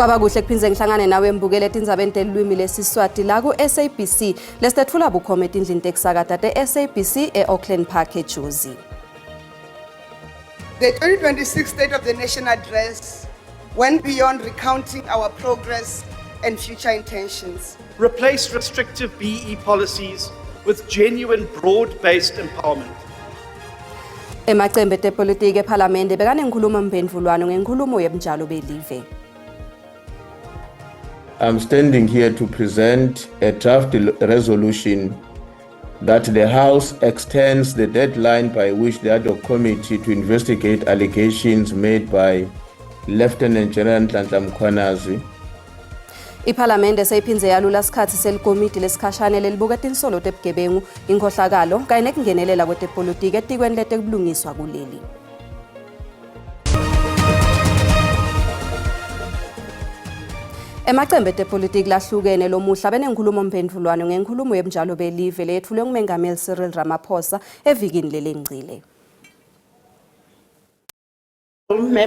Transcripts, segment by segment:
Kwaba kuhle kuphinze ngihlangane nawe mbukele tindzabeni telulwimi lesiswati la ku SABC lesitethula bukhoma etindlini tekusakata te SABC eAuckland Park eJozi. The 2026 State of the Nation address went beyond recounting our progress and future intentions. Replace restrictive BE policies with genuine broad-based empowerment. Emacembe tepolitiki ePhalamende bekanenkhulumo mphendvulwano ngenkhulumo yebunjalo belive. I'm standing here to present a draft resolution that the House extends the deadline by which the ad hoc committee to investigate allegations made by Lieutenant General Nhlanhla Mkhwanazi. IPhalamende seyiphinze yalula sikhathi selikomiti lesikhashane lelibuka tinsolo tebugebengu inkhohlakalo kanye nekungenelela kwetepolitiki etikweni letekubulungiswa kuleli. Emacembe tepolitiki lahlukene lomuhla benenkhulumo mphendvulwano ngenkhulumo yebunjalo belive leyethulwe nguMengameli Cyril Ramaphosa evikini lelengcile.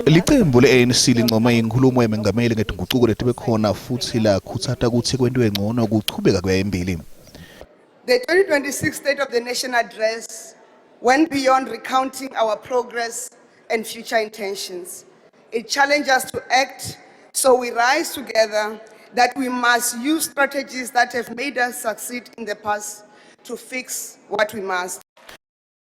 Licembu le-ANC lincoma inkhulumo yemengameli ngetinguquko letibe khona futhi lakhutsata kutsi kwentiwe ngcono kuchubeka kwembili. The 2026 State of the Nation address went beyond recounting our progress and future intentions. It challenged us to act, so we rise together that we must use strategies that have made us succeed in the past to fix what we must.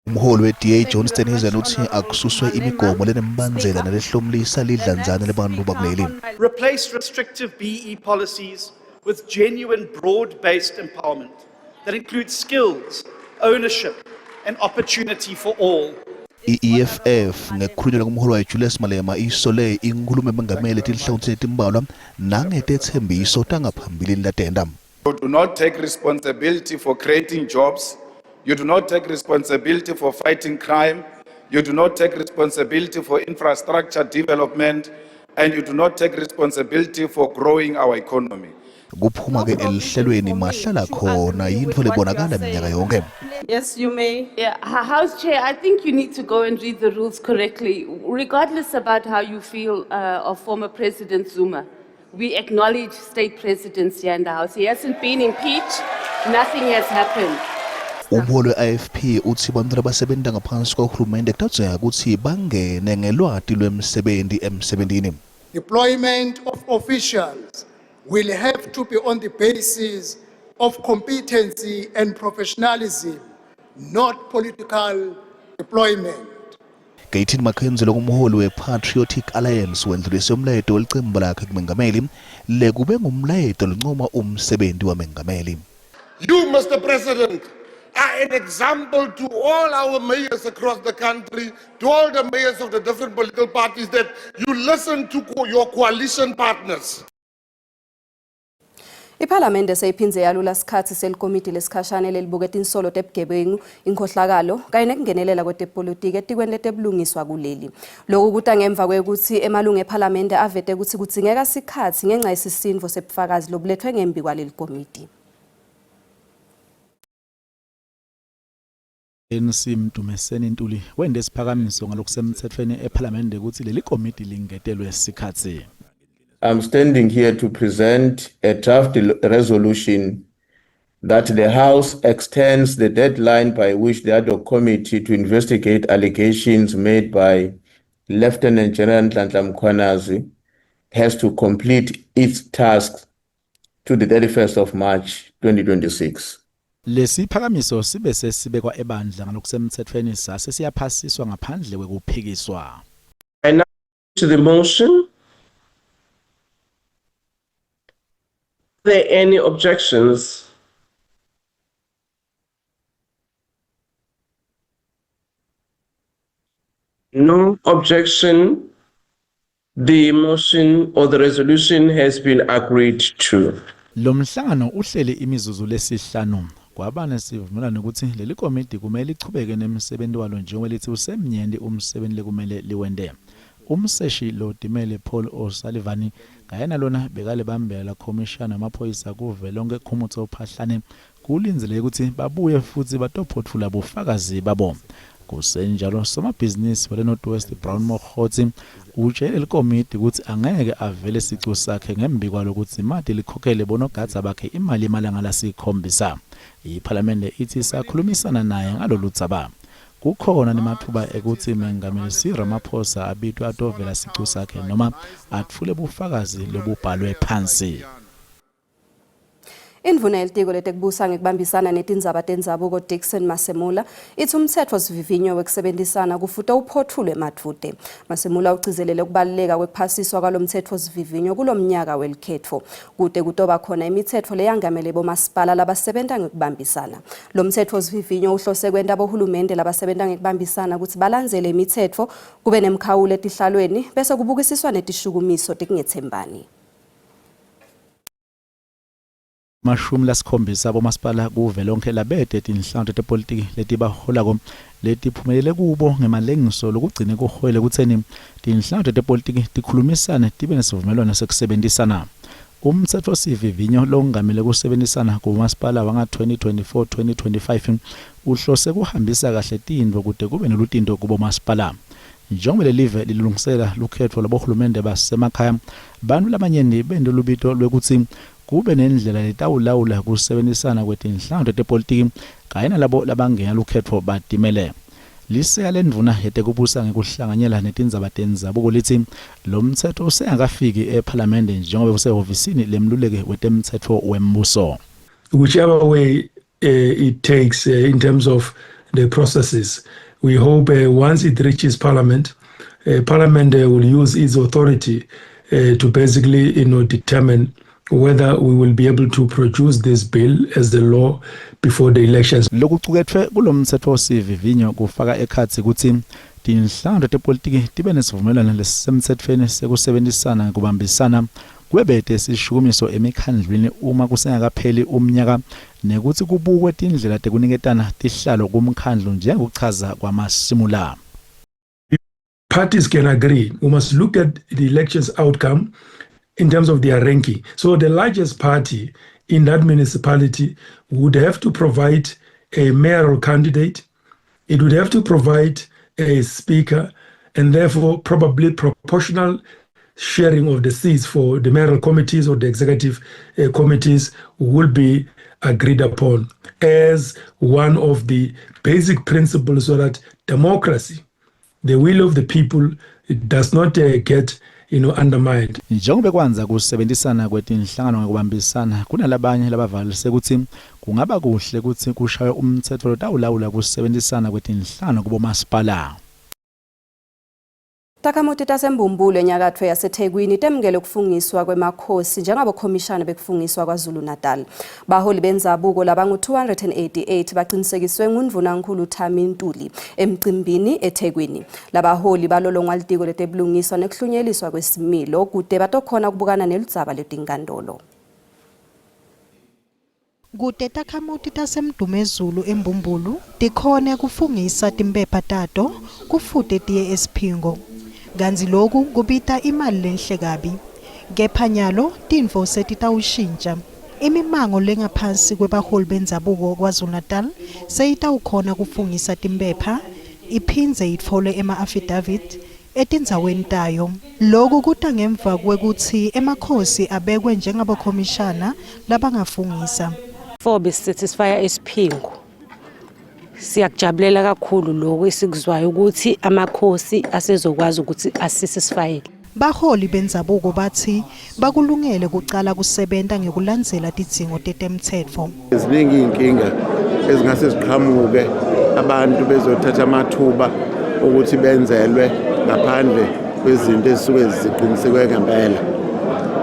Umholi we-DA Johnston izela uthi akususwe imigomo lenembandzela nalehlomlisa lidlanzane lebantfu bakuleli. Replace restrictive BE policies with genuine broad-based empowerment that includes skills, ownership, and opportunity for all. I-EFF ngekhulunywa kumholi wayo Julius Malema isole inkhulumo yemengameli etinhlawuntini timbalwa nangetethembiso tangaphambilini latenda. You do not take responsibility for creating jobs. You do not take responsibility for fighting crime. You do not take responsibility for infrastructure development. And you do not take responsibility for growing our economy. Kuphuma ke elihlelweni mahlala khona yintfo lebonakala minyaka yonke. Yes, you may. Yeah, House Chair, I think you need to go and read the rules correctly. Regardless about how you feel of former President Zuma, we acknowledge state presidents here in the House. He hasn't been impeached. Nothing has happened. Umholi we-IFP uthi bantu labasebenta ngaphansi kohulumende kutadzeka ukuthi bangene ngelwati lwemsebenzi emsebentini. Deployment of officials will have to be on the basis of competency and professionalism, not political deployment. Gaitini Mackenzie longumholi we-Patriotic Alliance wendlulise umlayeto welicembu lakhe kumengameli lekube ngumlayeto loncoma umsebenzi wamengameli. You, Mr. President, are an example to all our mayors across the country, to all the mayors of the different political parties, that you listen to your coalition partners. IPhalamende seyiphinze yalula sikhathi selikomiti lesikhashane lelibuka tinsolo tebugebengu inkhohlakalo kanye nekungenelela kwetepolitiki etikweni letebulungiswa kuleli. Lokhu kuta ngemva kwekuthi emalungu ePhalamende avete ukuthi kudzingeka sikhathi ngenxa yesisindvo sebufakazi lobulethwe ngembi kwaleli komiti. Mdumeseni Ntuli wende isiphakamiso ngalokusemthethweni ePhalamende ukuthi leli komiti lingetelwe isikhathi. I'm standing here to present a draft resolution that the House extends the deadline by which the ad hoc committee to investigate allegations made by Lieutenant General Nhlanhla Mkhwanazi has to complete its tasks to the 31st of March 2026. Lesi phakamiso sibe sesibekwa ebandla ngalokusemthethweni sase siyaphasiswa ngaphandle kwekuphikiswa. And now to the motion. Are there any objections? No objection. The motion or the resolution has been agreed to. Lomhlangano uhlele imizuzu lesihlanu. Kwabane sivumelana ukuthi leli komiti kumele ichubeke nemsebenzi walo njengoba lithi usemnyende umsebenzi lekumele liwende. Umseshi lo Dimele Paul O'Sullivan kayena lona bekale bambela commissioner amaphoyisa kuvelonke khumutho ophahlane kulinzele ukuthi babuye futhi batophothula bufakazi babo. Kusenjalo somabhizinisi wale Northwest Brown Mokhotsi utshele lekomiti ukuthi angeke avele isicu sakhe ngembi kwalokuthi imali likhokhele bonogada bakhe imali emalanga lasikhombisa. Iparlamente ithi sakhulumisana naye ngalolu dzaba. Kukhona nemathuba ekuthi mengameli Cyril Ramaphosa abitwe atovela isicu sakhe noma atfule bufakazi lobubhalwe phansi. Indvuna yelitiko letekubusa ngekubambisana netindzaba tendzabuko Dickson Masemula ithi umtsetfosivivinyo wekusebenzisana kufuta uphothulwe emadvute. Masemula ugcizelele ukubaluleka kwekuphasiswa kwalomtsetfosivivinyo kulomnyaka welikhetfo kude kutoba khona imitsetfo leyangamele bomasipala labasebenta ngekubambisana. Lo mtsetfosivivinyo uhlose kwenta bohulumende labasebenta ngekubambisana ukuthi balandzele imitsetfo kube nemkhawulo etihlalweni bese kubukisiswa netishukumiso tikungetsembani. Mashumi lasikhombisa bomasipala kuvelonke labede tinhlangothi tepolitiki letibaholako letiphumelele kubo ngemalengiso lokugcina kuhoyele kutheni tinhlangothi tepolitiki tikhulumisane tibe nesivumelwano sekusebenzisana. Umtsetfosivivinyo longamele kusebenzisana kumasipala wanga 2024-2025 uhlose kuhambisa kahle tindvo kude kube nelutindo kubo masipala. Njengoba lelive lilungisela lukhetfo labohulumende basemakhaya, bantu labanyeni bende lubito lwekuthi kube nendlela letawulawula kusebenzisana kwetinhlangothi tepolitiki kanye nalabo labangena lukhetfo badimele. Liseya lendvuna yetekubusa ngekuhlanganyela netindzaba tendzabuko lithi lo mtsetfo usengakafiki eParliament njengoba kusehhovisini lemluleki wetemtsetfo wembuso. Whichever way it takes in terms of the processes, we hope once it reaches Parliament, Parliament will use its authority to basically determine whether we will be able to produce this bill as the law before the elections. Lokucukethwe kulomtsetfosivivinyo kufaka ekhatsi ukuthi tinhlangothi tepolitiki tibe nesivumelwano lesemtsetfweni sekusebenzisana kubambisana kwebete sishukumiso emikhandlwini uma kusengakapheli umnyaka nekuthi kubukwe tindlela tekuniketana tihlalo kumkhandlu njengokuchaza kwamasimula. Parties can agree. We must look at the elections outcome in terms of their ranking. So the largest party in that municipality would have to provide a mayoral candidate. It would have to provide a speaker and therefore probably proportional sharing of the seats for the mayoral committees or the executive committees will be agreed upon as one of the basic principles so that democracy, the will of the people, it does not get undermined. Njengoba kwanza kusebenzisana kwetinhlangano ngokubambisana kunalabanye labavalise ukuthi kungaba kuhle ukuthi kushaywe umtsetfo lotawulawula kusebenzisana kwetinhlangano kubo masipala. Takhamuti tasembumbulu enyakatho yaseThekwini temukele ukufungiswa kwemakhosi njengabokhomishana bekufungiswa kwaZulu Natal. Baholi bendzabuko labangu 288 baqinisekiswe nguNdunankulu Thami Ntuli emcimbini eThekwini. Labaholi balolongwa litiko letebulungiswa nekuhlunyeliswa kwesimilo kude batokhona kubukana neludzaba letinkantolo. Kude takhamuti tasemdumezulu embumbulu tikhone kufungisa timpepha tato kufude tiye esiphingo. Ganzi loku kubita imali lenhle kabi. Kepha nyalo tintfo setitawushintsha. Imimango lengaphansi kwebaholi bendzabuko kwaZulu Natal seyitawukhona kufungisa timpepha iphindze itfole ema-affidavit etindzaweni tayo. Loku kuta ngemva kwekuthi emakhosi abekwe njengabokhomishana labangafungisa. For besatisfy isiphingo. Siyakujabulela kakhulu lokho esikuzwayo ukuthi amakhosi asezokwazi ukuthi asisify. Baholi bendzabuko bathi bakulungele kucala kusebenta ngekulandzela tidzingo tetemtsetfo. Eziningi inkinga ezingase ziqhamuke abantu bezothatha amathuba ukuthi benzelwe ngaphandle kwezinto ezisuke ziqinisekwe ngempela.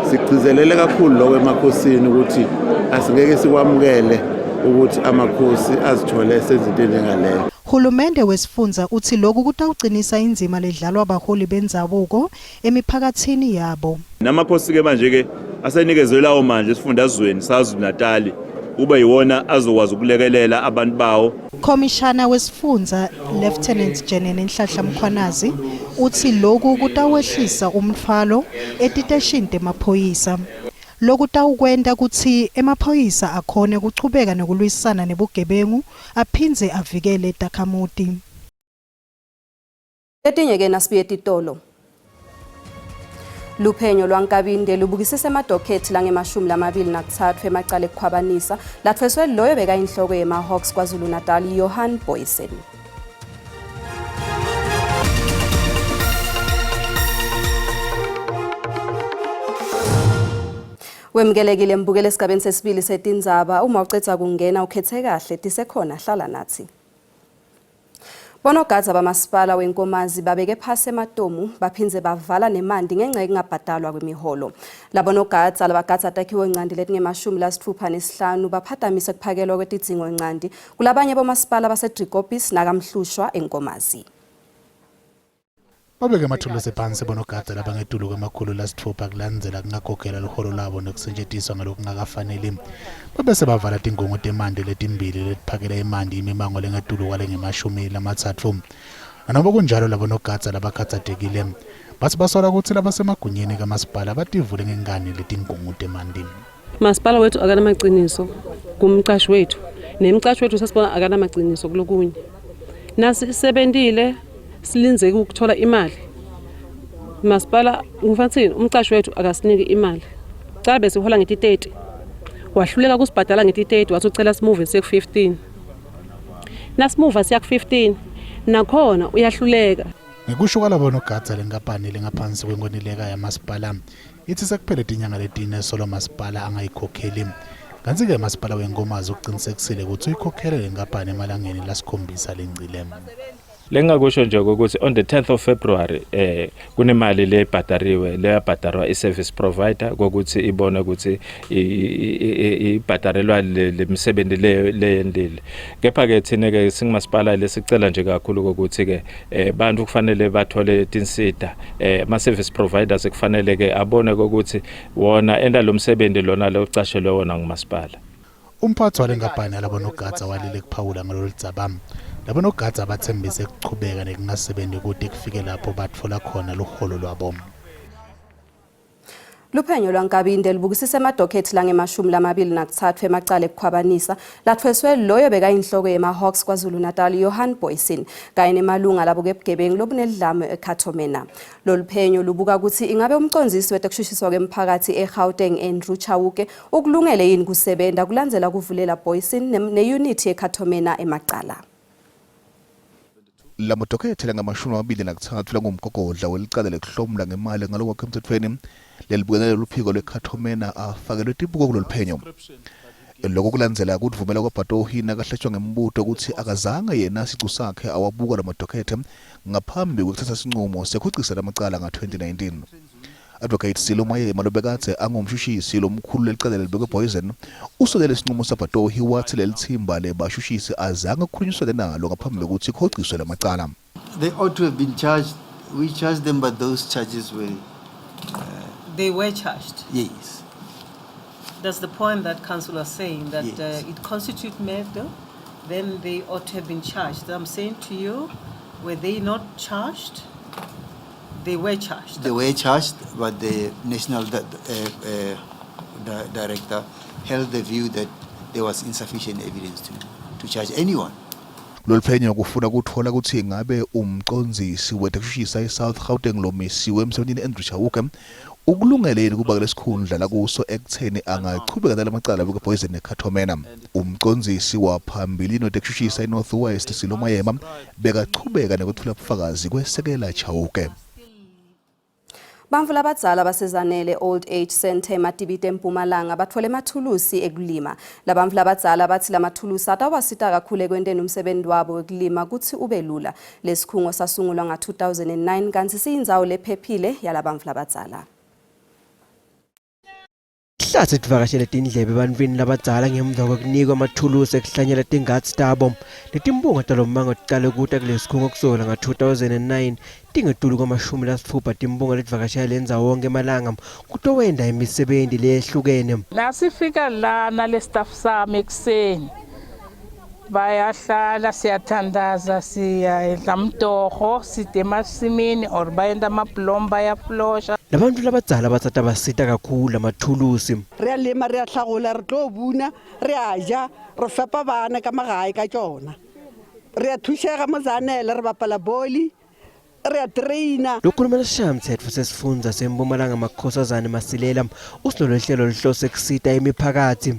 Sigcizelele kakhulu lokho emakhosini ukuthi asingeke sikwamukele ukuthi amakhosi azithole sezintweni njengaleyo. Hulumende wesifundza uthi lokhu kutawucinisa inzima ledlalwa abaholi bendzabuko emiphakathini yabo. Namakhosi ke manje ke asenikezwe lawo manje esifundazweni saZulu Natal kube yiwona azokwazi ukulekelela abantu bawo. Komishana wesifundza Lieutenant General Nhlahla Mkhwanazi uthi lokhu kutawehlisa umthwalo etiteshini temaphoyisa. Lokutawukwenta kuthi emaphoyisa akhone kuchubeka nokulwisana nebugebengu aphindze avikele takhamuti. Etinye-ke nasibuye etitolo. Luphenyo lwankabinde lubukisise emadokhethi lange-23 emacala ekukhwabanisa lathweswe loyo bekayinhloko yema-Hawks KwaZulu-Natal Johan Booysen. Wemkelekile mbukele esigabeni sesibili setindzaba. Uma ucetha kungena ukhethe kahle tisekhona hlala nathi. Bonogada bamasipala wenkomazi babeke phasi ematomu baphinze bavala nemandi ngenxa yokungabhadalwa kwemiholo. Labonogada labagada atakhiwe encandi letinge-65 baphatamise kuphakelwa kwetidzingo encandi kulabanye bomasipala baseDriekopies nakamhlushwa enkomazi. Babeke amathuluzi ephansi bonogada labangetulu kwemakhulu lasithupha kulandzela kungakhokhela luholo labo nekusetshenziswa ngalokungakafanele. Babese bavala tingungu temandi letimbili letiphakela imandi imimango lengetulu kwalenge-30. Nanoba kunjalo labonogada labakhathatekile bathi basola ukuthi labasemagunyeni kamasipala bativule ngengane letingungu temandi. Masipala wethu akanamaqiniso kumqashi wethu nemqashi wethu sasibona akanamaqiniso kulokunye. Nasisebentile silinzeke ukuthola imali. Masipala ngifanele umqashi wethu akasinike imali. Cala bese uhola ngeti-30. Wahluleka kusibhadala ngeti-30 wathi ucela simuve siye ku-15. Nasimuva siya ku-15 nakhona uyahluleka. Ngikusho kwalabonogada lenkampani lengaphansi kwenkontileka yamasipala ithi sekuphele inyanga letine solo masipala angayikhokheli. Kanti-ke masipala wenkomazi uqinisekisile ukuthi uyikhokhele lenkampani emalangeni lasikhombisa lencile. Lengakusho nje ukuthi on the 10th of February kunemali lebhadariwe leyabhadarwa i-service provider kokuthi ibone ukuthi ibhadarelwa lemisebenzi leyendile. Kepha ke thina ke singumasipala lesicela nje kakhulu ukuthi ke bantu kufanele bathole tinsita ama service providers kufanele ke abone ukuthi wona enda lo msebenzi lona locashelwe wona ngumasipala. Umphathi walenkampani yalabonogada walile kuphawula ngalolu dzaba. Labonogada bathembise ukuchubeka nekungasebenzi kude kufike lapho batfola khona luholo lwabo. Luphenyo lwankabinde lubukisise emadokhethi lange-23 emacala ekukhwabanisa lathweswe loyo bekayinhloko yema-Hawks KwaZulu-Natal Johan Booysen kanye nemalunga labo kebugebengu lobunedlame eKhathomena. Lolu phenyo lubuka ukuthi ingabe umcondzisi wetekushishiswa kwemphakathi eGauteng Andrew Chauke ukulungele yini kusebenta kulandzela kuvulela Booysen neunithi eKhathomena emacala. La madokhethi langama-23 langumgogodla welicala lekuhlomula ngemali ngalokho emthethweni lelibukele luphiko lweKhathomena afakelwe tibuko kulolu phenyo. Lokho kulandzela ukuvumela kwaBhatohina kahleshwa ngembuto ukuthi akazange yena sicu sakhe awabuka la madokhethi ngaphambi kokuthatha isinqumo sekhucisa lamacala nga-2019. Advocate Silo Mayema lobekathe angumshushisi lomkhulu lelicala libekwe Booysen usolele isinqumo saBhatohi wathi lelithimba lebashushisi azange kukhulunyiswe nalo ngaphambi kokuthi khociswe lamacala. They ought to have been charged. We charged them, but those charges were they were charged. Yes. That's the point that Council was saying, that yes. It constitutes murder, then they ought to have been charged. I'm saying to you, were they not charged? They were charged. They were charged, but the national director held the view that there was insufficient evidence to charge anyone. Lolu phenyo kufuna ukuthola ukuthi ingabe umcondzisi wetekushushisa eSouth Gauteng lomisiwe emsebenzini Andrew Chauke ukulungele yini kuba kulesikhundla la kuso ekutheni angachubeka nalamacala abeke Booysen eKhathomena. Umcondzisi waphambili notekushushisa eNorth West Silo Mayema bekachubeka nokuthola ubufakazi kwesekela Chauke. Bamvu labadzala basezanele Old Age Center eMatibite eMpumalanga bathole emathulusi ekulima. Labamvu labadzala bathi lamathulusi atawasita kakhulu ekwenteni umsebenzi wabo wekulima kuthi ube lula. Lesikhungo sasungulwa nga-2009 kanti siyindzawo lephephile yalabamvu labadzala. Hlatse tivakashele tindlebe bantwini labadzala ngemva kokunikwa amathulusi ekuhlanyela tingadi tabo. Letimbunga talommango tiqale kuta kulesikhungo kusola nga-2009 tingetulu kwama-60 timbunga letivakashela lendzawo wonke emalanga kutowenda imisebenzi leyehlukene. Nasifika lana le-staff sami ekuseni bayahlala siyathandaza siyadla mtoho side emasimini or bayenda amaplomba bayaflosha. Labantu labadzala batsata basita kakhulu amathulusi. Re a lema re a hlagola re tlo buna re a ja re fepa bana ka magae ka tsona. Re a thušega mo Zanele re bapala boli re a traina. Lokhuluma lesishamthetho sesifundza seMpumalanga Makhosazane Masilela uhlelo hlelo lihlose kusita imiphakathi.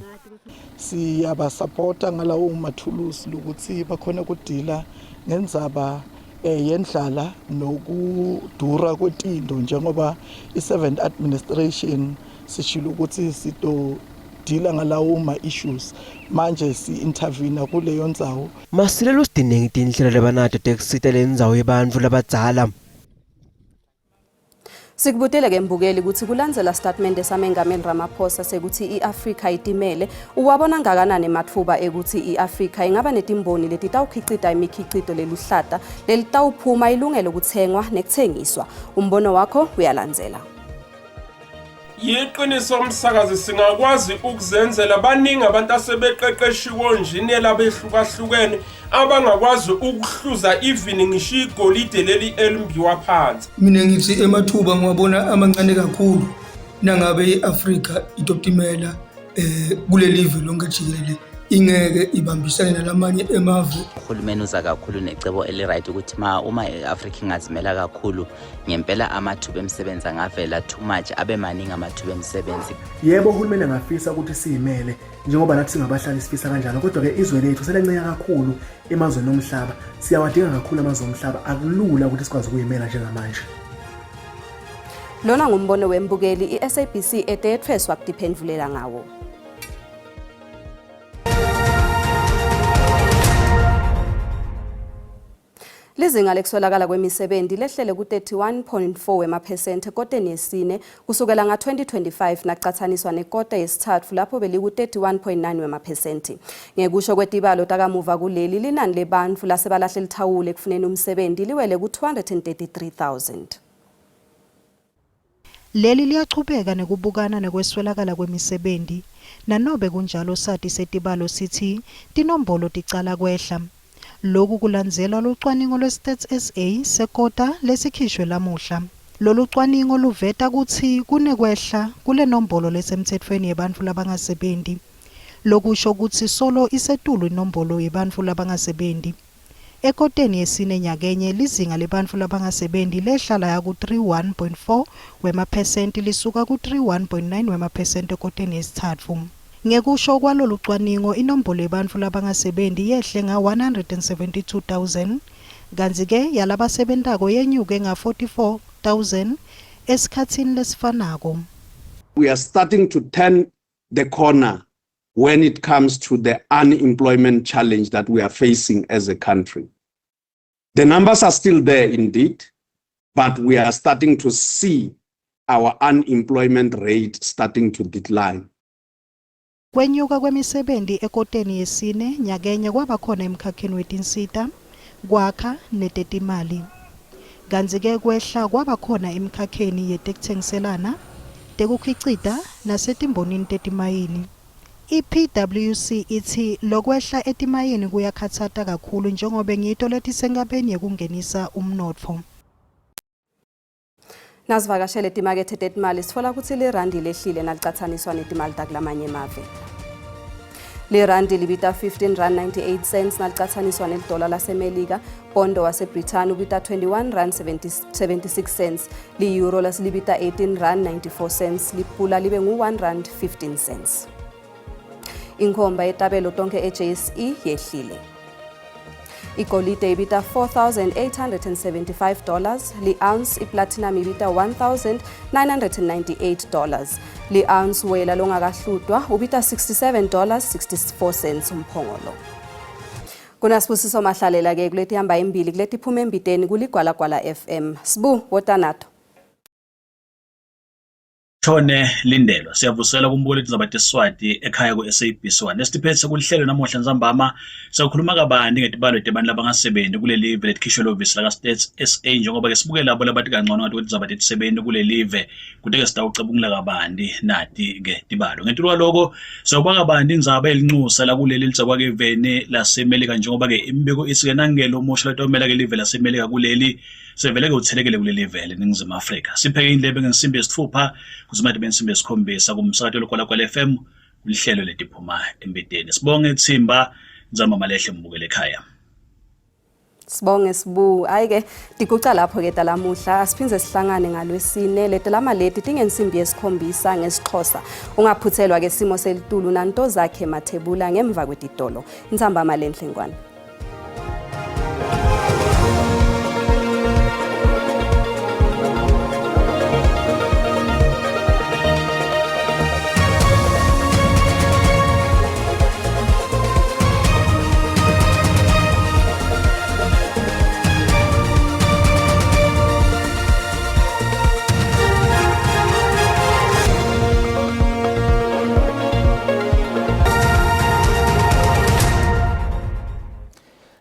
Siyabasupporta ngalawo mathulusi lokuthi bakhona ukudila ngendzaba yendlala nokudura kwetindo njengoba i7th administration sishilo ukuthi sito deala ngalawo ma-issues manje si-intervene kuleyo ndzawo. Masilela usidinenge tindlela lebanato tekusita le ndzawo yebantfu labadzala. Sikubutele ke mbukeli ukuthi kulandzela statement esamengameli Ramaphosa sekuthi iAfrika itimele uwabona ngakanani ematfuba ekuthi iAfrika ingaba netimboni letitawukhicita imikhicito leluhlata lelitawuphuma ilungelo kuthengwa nekuthengiswa. Umbono wakho uyalandzela. Yiqiniso umsakazi singakwazi ukuzenzela baningi abantu asebeqeqeshiwe engineer behlukahlukene abangakwazi ukuhluza even ngisho igolide leli elimbiwa phansi. Mina ngithi emathuba ngiwabona amancane kakhulu nangabe iAfrika itoptimela kule live lonke jikelele ingeke ibambisane nalamanye emave. Uhulumeni uza kakhulu necebo eliright ukuthi uma iAfrika ingazimela kakhulu ngempela amathuba emisebenzi angavela too much abe maningi amathuba emisebenzi. Yebo uhulumeni angafisa ukuthi siyimele njengoba nathi singabahlali sifisa kanjalo kodwa ke izwe lethu selenceka kakhulu emazweni omhlaba siyawadinga kakhulu amazwe omhlaba akulula ukuthi sikwazi ukuyimela njengamanje. Lona ngumbono wembukeli iSABC etethweswa kudiphendvulela ngawo. Lizinga lekuswelakala kwemisebenzi lehlele ku-31.4 wemaphesenti ekoteni yesine kusukela nga-2025 nacathaniswa nekota yesithathu lapho beliku-31.9 wemaphesenti. Ngekusho kwetibalo takamuva kuleli linani lebantfu lasebalahle lithawule ekufuneni umsebenzi liwele ku-233,000. Leli liyachubeka nekubukana nekweswelakala kwemisebenzi nanobe kunjalo sati setibalo sithi tinombolo ticala kwehla. Lokhu kulandzela lucwaningo lweStats SA sekota lesikhishwe lamuhla. Lolu cwaningo luveta kutsi kunekwehla kule nombolo lesemtsetfweni yebantfu labangasebenzi. Lokusho kutsi solo isetulu inombolo yebantfu labangasebenzi. Ekoteni yesine nyakenye lizinga lebantfu labangasebenzi lehlala yaku 31.4 wemaphesenti lisuka ku 31.9 wemaphesenti ekoteni yesithathu. Ngekusho kwalolu cwaningo inombolo yebantfu labangasebenzi yehle nga 172,000 kanti ke yalabasebentako yenyuke nga 44,000 esikhatsini lesifanako. We are starting to turn the corner when it comes to the unemployment challenge that we are facing as a country. The numbers are still there indeed, but we are starting to see our unemployment rate starting to decline. Kwenyuka kwemisebenzi ekoteni yesine nyakenye kwaba khona emkhakheni wetinsita kwakha netetimali. Kanti ke kwehla kwaba khona emkhakheni yetekuthengiselana, tekukhicita nasetimbonini tetimayini. IPwC ithi lokwehla etimayini kuyakhatsata kakhulu njengoba ngito letisengabeni yekungenisa umnotfo. Nazivakashele timakethe tetimali sitfola ukuthi lirandi lehlile nalicathaniswa netimali takulamanye emave. Lirandi libita 15 rand 98 cents nalicathaniswa nedola lasemelika, pondo waseBrithani ubita 21 rand 76 cents, li-euro lasilibita 18 rand 94 cents, lipula libe ngu1 rand 15 cents. Inkhomba yetabelo tonke eJSE yehlile. Igolide ibita $4,875, li-ounce iplatinum ibita $1,998, li-ounce wela longakahlutwa ubita $67.64 umphongolo. Kunasibusiso mahlalela ke kuleti hamba imbili kuleti phuma embiteni kuligwalagwala FM. Sibu wotanato. Thone Lindelo siyavusela kumbukeli tizabate Swati ekhaya ku SABC1 nesiphethe kulihlelo namuhla nzambama sokukhuluma kabandi ngetibalo tebantu labangasebenzi kule live letikhishwe lovisi la Stats SA njengoba ke sibuke labo labathi kangcono ngathi tizabate tisebenzi kule live kuteke sitawucebungula kabandi nati ke tibalo ngetulwa lokho sokuba kabandi indzaba elinxusa la kuleli licabwa ke vene lasemelika njengoba ke imbeko isike nangelo umusho latomela ke live lasemelika kuleli sevele ke uthelekele kule level eNingizimu Afrika sipheke indlebe ngensimbi yesithupha kuzimathi bensimbi yesikhombisa kumsakazo lokwala FM kulihlelo letiphuma embedeni sibonge Thimba nzama malehle mbukele ekhaya. Sibonge Sibu. Ayike diguca lapho ke talamuhla asiphinze sihlangane ngalwesine letelama leti tingensimbi yesikhombisa ngesixhosa. Ungaphuthelwa ke simo selitulu nanto zakhe mathebula ngemva kwetitolo. Intsamba malenhle ngwane.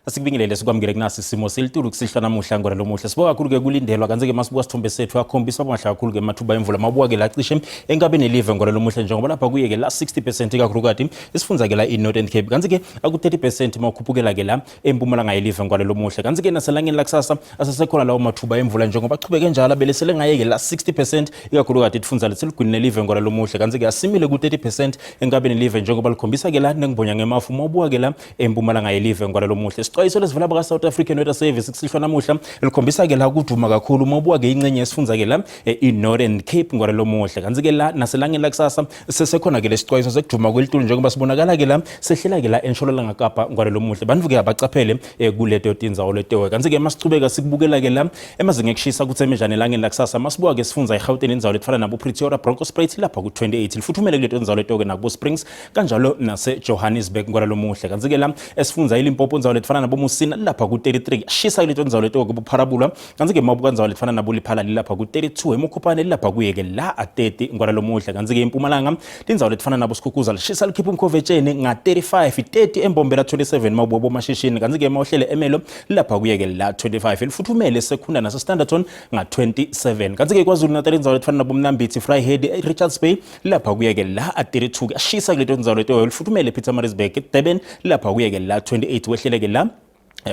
Asikubingelele sikwamukele kunasi isimo selitulu kusihlwa namuhla ngora lomuhle sibuka kakhulu ke kulindelwa kanze ke masibuka sithombe sethu akhombisa amahle kakhulu ke mathuba emvula mabuka ke la cishe enkabeni live ngora lomuhle njengoba lapha kuye ke la 60% kakhulukati isifunza ke la iNorthern Cape kanze ke aku 30% mawukhuphukela ke la empumalanga yelive ngora lomuhle kanze ke naselangeni la kusasa asesekhona lawo mathuba emvula njengoba chubeke njalo belesele ngaye ke la 60% ikakhulukati ifunza leseligwini live ngora lomuhle kanze ke asimile ku 30% enkabeni live njengoba likhombisa ke la nengibonya ngemafu mabuka ke la empumalanga yelive ngora lomuhle isixwayiso lesivela baka South African Weather Service kusihlwa namuhla likhombisa ke la ukuduma kakhulu mabuka ke ingcenye esifunza ke la iNorthern Cape ngora lomuhle kanzi ke la naselangeni la kusasa sesekhona ke lesixwayiso sekuduma kwelitulu njengoba sibonakala ke la sehlela ke la entshonalanga Kapa ngora lomuhle bantu ke abacaphele kuleto tindzawo letewe kanzi ke masicubeka sikubukela ke la emazinga ekushisa kuTsemejane elangeni la kusasa masibuka ke sifunza iGauteng indzawo letfana nabo Pretoria Bronkhorstspruit lapha ku28 lifuthumele kuleto indzawo letewe ke nakubo Springs kanjalo nase Johannesburg ngora lomuhle kanzi ke la esifunza iLimpopo indzawo letfana nabo Musina lapha ku33 shisa kuleto indzawo letewe ke buPharabula kanzi ke mabuka indzawo letfana nabo Liphala lapha ku32 eMkhuphane lapha kuye ke la a30 ngora lomuhle kanzi ke eMpumalanga indzawo letfana nabo Skukuza lishisa likhipha umkhovetsheni nga35 30 eMbombela 27 mabubo mashishini kanzi ke mawuhlele emelo lapha kuye ke la 25 elifuthumele sekhunda nase Standerton nga27 kanzi ke KwaZulu Natal indzawo letfana nabo Mnambithi Vryhead Richards Bay lapha kuye ke la a32 ashisa kuleto indzawo letewe elifuthumele Pietermaritzburg Durban lapha kuye ke la 28 wehlele ke la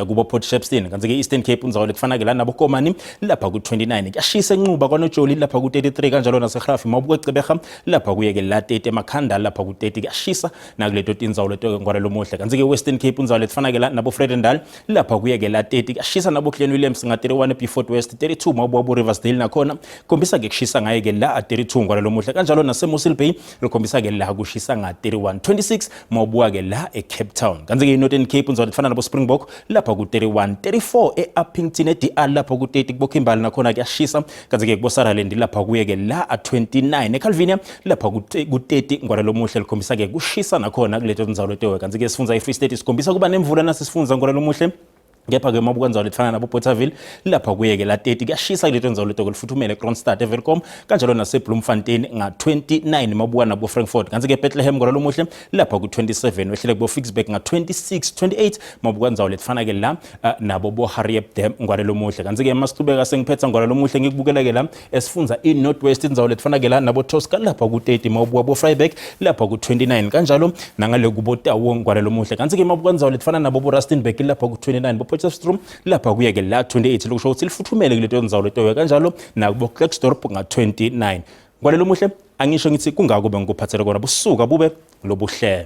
kubo Port Shepstone kanzi ke Eastern Cape indzawo letfana ke la nabo Komani lapha ku29 kuyashisa enquba kwaNojoli lapha ku33 kanjalo naseGrafi mabuka eCebega lapha kuye ke la 30 emakhanda lapha ku30 kuyashisa nakuleto indzawo letewe ngora lomuhle kanzi ke Western Cape indzawo letfana ke la nabo Vredendal lapha kuye ke la 30 kuyashisa nabo Glen Williams nga31 eBeefort West 32 mabubo Riversdale nakhona khombisa ke kushisa ngaye ke la 32 ngora lomuhle kanjalo naseMossel Bay likhombisa ke la kushisa nga31 26 mabuka ke la eCape Town kanzi ke Northern Cape indzawo letfana nabo Springbok lapha ku31 34 eUppington eDR lapha ku30 kuboKhimbali nakhona kuyashisa kanzi ke kuboSutherland lapha kuye ke la a29 eCalvinia lapha ku30 ngora lomuhle likhombisa ke kushisa nakhona kuleto indzawo letewe kanzi ke sifunza iFree State sikhombisa kuba nemvula nasisifunza ngora lomuhle kepha ke mabuka indzawo letfana nabo Bothaville lapha kuye ke la 30 kuyashisa kuleto indzawo letewe lifuthumele Kroonstad eVelkom kanjalo naseBloemfontein nga29 mabuka nabo Frankfurt kanzi ke Bethlehem ngora lomuhle lapha ku27 wehlele kubo Ficksburg nga26 28 mabuka indzawo letfana ke la nabo bo Harriet Dam ngora lomuhle kanzi ke masicubeka sengiphetha ngora lomuhle ngikubukela ke la esifunza iNorthwest indzawo letfana ke la nabo Tosca lapha ku30 mabuka bo Vryburg lapha ku29 kanjalo nangale kubo Tawo ngora lomuhle kanzi ke mabuka indzawo letfana nabo bo Rustenburg lapha ku29 Potchefstroom lapha kuye ke la 28 lokusho ukuthi lifuthumele kuleto indzawo letewe kanjalo nakubo Klerksdorp nga29 kwalelo muhle angisho ngithi kungakube ngikuphathele kona busuka bube lobuhle